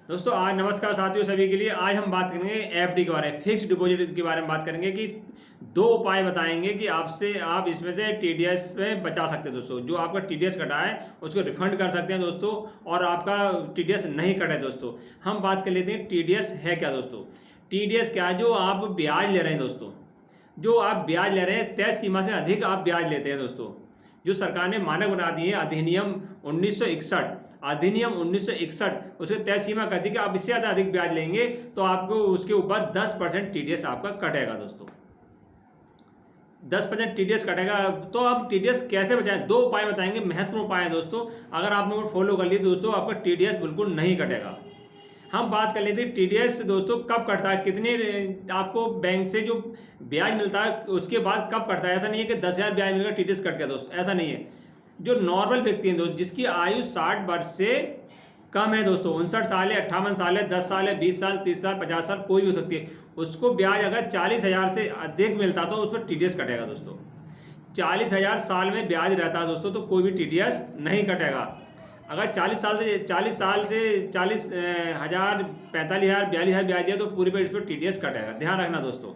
दोस्तों आज नमस्कार साथियों सभी के लिए। आज हम बात करेंगे एफडी के बारे में, फिक्स्ड डिपॉजिट के बारे में बात करेंगे कि दो उपाय बताएंगे कि आप इसमें से टीडीएस में बचा सकते हैं दोस्तों। जो आपका टीडीएस कटा है उसको रिफंड कर सकते हैं दोस्तों, और आपका टीडीएस नहीं कटा है दोस्तों। हम बात कर लेते हैं टीडीएस है क्या दोस्तों। टीडीएस क्या है? जो आप ब्याज ले रहे हैं दोस्तों, जो आप ब्याज ले रहे हैं तय सीमा से अधिक आप ब्याज लेते हैं दोस्तों। जो सरकार ने मानक बना दी है अधिनियम 1961, अधिनियम 1961 उसके तय सीमा कहती है कि आप इससे ज़्यादा अधिक ब्याज लेंगे तो आपको उसके ऊपर 10% टीडीएस आपका कटेगा दोस्तों। 10% टीडीएस कटेगा। तो आप टीडीएस कैसे बचाएं? दो उपाय बताएंगे, महत्वपूर्ण उपाय है दोस्तों। अगर आपने वो फॉलो कर लिए दोस्तों, आपका टीडीएस बिल्कुल नहीं कटेगा। हम बात कर लेते हैं टीडीएस दोस्तों कब कटता है, कितने आपको बैंक से जो ब्याज मिलता है उसके बाद कब कटता है। ऐसा नहीं है कि 10,000 ब्याज मिलेगा टीडीएस कट गया दोस्तों, ऐसा नहीं है। जो नॉर्मल व्यक्ति हैं दोस्त, जिसकी आयु 60 वर्ष से कम है दोस्तों, 59 साल है, 58 साल है, 10 साल है, 20 साल, 30 साल, 50 साल, कोई भी हो सकती है, उसको ब्याज अगर 40,000 से अधिक मिलता तो उस पर टीडीएस कटेगा दोस्तों। 40,000 साल में ब्याज रहता है दोस्तों तो कोई भी टीडीएस नहीं कटेगा। अगर 40 साल से 40,000 45,000 42,000 ब्याज दिया तो पूरे पे इस पर टीडीएस कटेगा। ध्यान रखना दोस्तों,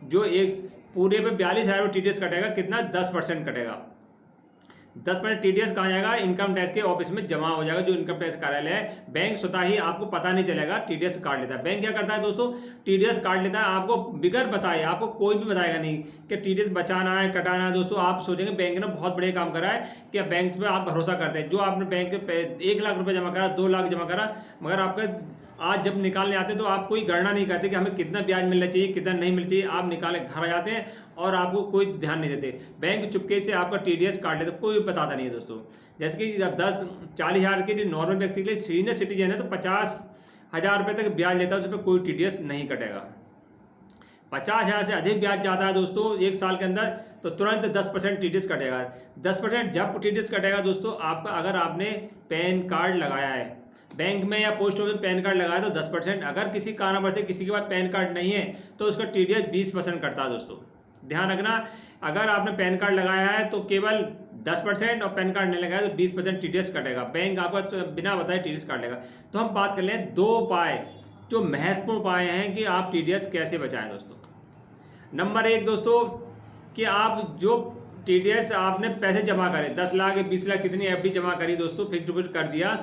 जो एक पूरे पे 42,000 टीडीएस कटेगा, कितना 10% कटेगा। 10% टीडीएस कहाँ जाएगा? इनकम टैक्स के ऑफिस में जमा हो जाएगा, जो इनकम टैक्स कार्यालय है। बैंक स्वतः ही आपको पता नहीं चलेगा टीडीएस काट लेता है। बैंक क्या करता है दोस्तों? टीडीएस काट लेता है आपको बिगर बताए, आपको कोई भी बताएगा नहीं कि टीडीएस बचाना है कटाना है दोस्तों। आप सोचेंगे बैंक ने बहुत बढ़िया काम करा है कि बैंक पे आप भरोसा करते हैं। जो आपने बैंक पे 1 लाख रुपए जमा करा, 2 लाख जमा करा, मगर आपका आज जब निकालने आते हैं तो आप कोई गणना नहीं करते कि हमें कितना ब्याज मिलना चाहिए, कितना नहीं मिलना चाहिए। आप निकाले घर आ जाते हैं और आपको कोई ध्यान नहीं देते। बैंक चुपके से आपका टीडीएस काट लेते, कोई बताता नहीं है दोस्तों। जैसे कि जब 40,000 के लिए नॉर्मल व्यक्ति के लिए सीनियर सिटीजन है तो 50,000 रुपये तक ब्याज लेता है, उस पर कोई टीडीएस नहीं कटेगा। 50,000 से अधिक ब्याज जाता है दोस्तों एक साल के अंदर तो तुरंत 10% टीडीएस कटेगा। 10% जब टीडीएस कटेगा दोस्तों आपका, अगर आपने पैन कार्ड लगाया है बैंक में या पोस्ट ऑफिस में, पैन कार्ड लगाया तो 10%। अगर किसी कारणवश से किसी के पास पैन कार्ड नहीं है तो उसका टीडीएस 20% कटता है दोस्तों। ध्यान रखना, अगर आपने पैन कार्ड लगाया है तो केवल 10% और पैन कार्ड नहीं लगाया तो 20% टीडीएस कटेगा। बैंक आपका तो बिना बताए टीडीएस काट लेगा। तो हम बात कर लें दो उपाय, जो महत्वपूर्ण उपाय हैं कि आप टीडीएस कैसे बचाएं दोस्तों। नंबर 1 दोस्तों, कि आप जो टीडीएस आपने पैसे जमा करे, 10 लाख 20 लाख कितनी एफडी जमा करी दोस्तों, फिक्स डिपॉजिट कर दिया,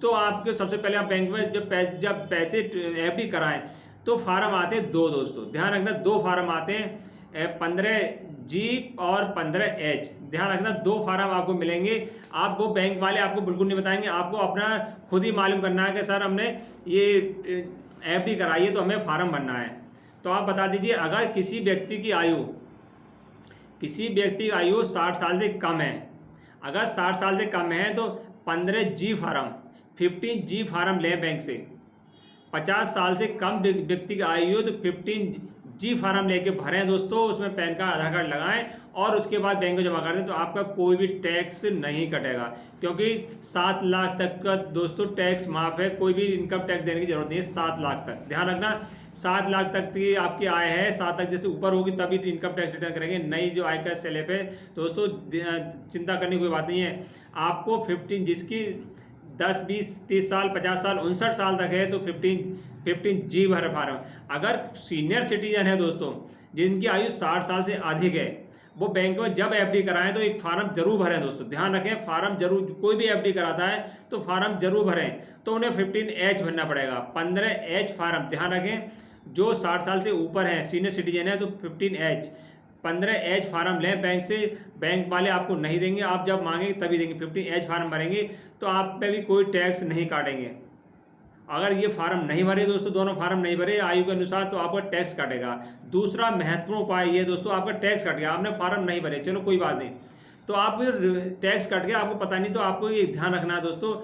तो आपके सबसे पहले आप बैंक में जब पैसे एफडी कराएं तो फार्म आते हैं 2 दोस्तों। ध्यान रखना, 2 फार्म आते हैं, 15G और 15H। ध्यान रखना, 2 फार्म आपको मिलेंगे। आप वो बैंक वाले आपको बिल्कुल नहीं बताएंगे, आपको अपना खुद ही मालूम करना है कि सर हमने ये एफडी कराई है तो हमें फार्म भरना है। तो आप बता दीजिए, अगर किसी व्यक्ति की आयु 60 साल से कम है, अगर 60 साल से कम है तो 15G फार्म, 15G फार्म लें बैंक से। 50 साल से कम व्यक्ति की आयु तो 15G फार्म लेके भरें दोस्तों, उसमें पैन कार्ड आधार कार्ड लगाएं और उसके बाद बैंक में जमा कर दें तो आपका कोई भी टैक्स नहीं कटेगा। क्योंकि 7 लाख तक का दोस्तों टैक्स माफ है, कोई भी इनकम टैक्स देने की जरूरत नहीं है 7 लाख तक। ध्यान रखना, 7 लाख तक की आपकी आय है, 7 लाख जैसे ऊपर होगी तभी इनकम टैक्स रिटर्न करेंगे। नई जो आयकर स्लैब है दोस्तों, चिंता करने की कोई बात नहीं है। आपको 15 जिसकी 10, 20, 30 साल, 50 साल, 59 साल तक है तो 15G भर फार्म। अगर सीनियर सिटीजन है दोस्तों, जिनकी आयु 60 साल से अधिक है, वो बैंक में जब एफडी कराएं तो एक फार्म जरूर भरें दोस्तों। ध्यान रखें, फार्म जरूर, कोई भी एफडी कराता है तो फार्म जरूर भरें। तो उन्हें 15H भरना पड़ेगा, 15H फार्म। ध्यान रखें, जो 60 साल से ऊपर है, सीनियर सिटीजन है तो 15H फार्म लें बैंक से। बैंक वाले आपको नहीं देंगे, आप जब मांगेंगे तभी देंगे। 15H फार्म भरेंगे तो आप पे भी कोई टैक्स नहीं काटेंगे। अगर ये फार्म नहीं भरे दोस्तों, दोनों फार्म नहीं भरे आयु के अनुसार, तो आपका टैक्स काटेगा। दूसरा महत्वपूर्ण उपाय ये दोस्तों, आपका टैक्स कट गया, आपने फार्म नहीं भरे, चलो कोई बात नहीं, तो आप टैक्स कट गया, आपको पता नहीं, तो आपको ये ध्यान रखना है दोस्तों,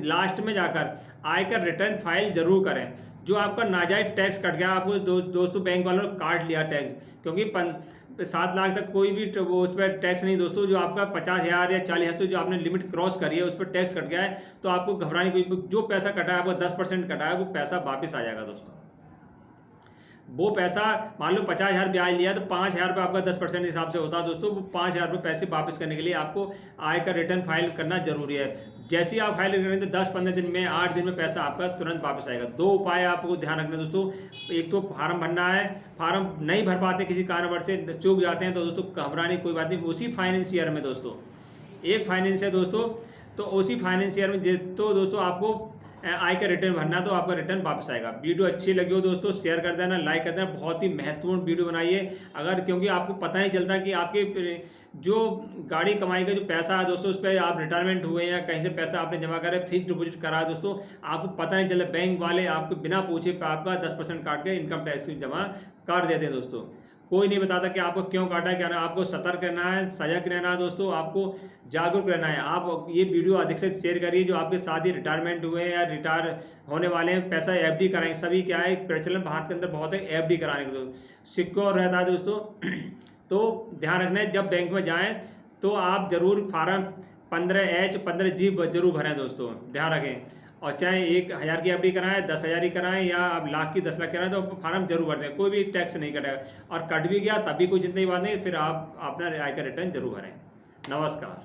लास्ट में जाकर आयकर रिटर्न फाइल जरूर करें। जो आपका नाजायज टैक्स कट गया, आपको दोस्तों बैंक वालों ने काट लिया टैक्स, क्योंकि 7 लाख तक कोई भी वो उस पर टैक्स नहीं दोस्तों। जो आपका 50,000 या 40,000 से जो आपने लिमिट क्रॉस करी है उस पर टैक्स कट गया है, तो आपको घबराने की, जो पैसा कटा है आपको 10% कटा है, वो पैसा वापस आ जाएगा दोस्तों। वो पैसा मान लो 50,000 ब्याज लिया तो 5,000 रुपये आपका 10% हिसाब से होता है दोस्तों। वो 5,000 रुपये पैसे वापस करने के लिए आपको आयकर रिटर्न फाइल करना जरूरी है। जैसे ही आप फाइल करेंगे तो 10-15 दिन में, 8 दिन में पैसा आपका तुरंत वापस आएगा। 2 उपाय आपको ध्यान रखना दोस्तों। एक तो फार्म भरना है, फार्म नहीं भर पाते, किसी कारणवश से चूक जाते हैं तो दोस्तों घबराने की कोई बात नहीं। उसी फाइनेंस ईयर में दोस्तों, एक फाइनेंस है दोस्तों, तो उसी फाइनेंस ईयर में तो दोस्तों आपको आय का रिटर्न भरना, तो आपका रिटर्न वापस आएगा। वीडियो अच्छी लगी हो दोस्तों, शेयर कर देना, लाइक कर देना। बहुत ही महत्वपूर्ण वीडियो बनाइए, अगर क्योंकि आपको पता नहीं चलता कि आपके जो गाड़ी कमाई का जो पैसा है दोस्तों, उस पर आप रिटायरमेंट हुए या कहीं से पैसा आपने जमा करा, फिक्स डिपॉजिट करा है दोस्तों, आपको पता नहीं चलता। बैंक वाले आपको बिना पूछे आपका 10% काट के इनकम टैक्स जमा कर देते हैं दोस्तों। कोई नहीं बताता कि आपको क्यों काटा है, क्या ना। आपको सतर्क रहना है, सजग रहना है दोस्तों, आपको जागरूक रहना है। आप ये वीडियो अधिक से शेयर करिए। जो आपके साथ ही रिटायरमेंट हुए या रिटायर होने वाले हैं, पैसा एफडी कराएंगे, सभी क्या है प्रचलन भारत के अंदर बहुत है एफडी कराने के, सिक्योर रहता है दोस्तों। तो ध्यान रखना है, जब बैंक में जाएं तो आप जरूर फार्म 15H 15G जरूर भरें दोस्तों, ध्यान रखें। और चाहे 1,000 की एफडी कराएं, 10,000 की कराएं, या आप लाख की 10 लाख कराएं, तो फार्म जरूर भर दें, कोई भी टैक्स नहीं कटेगा। और कट भी गया तभी कोई चिंता की बात नहीं, फिर आप अपना आय का रिटर्न जरूर भरें। नमस्कार।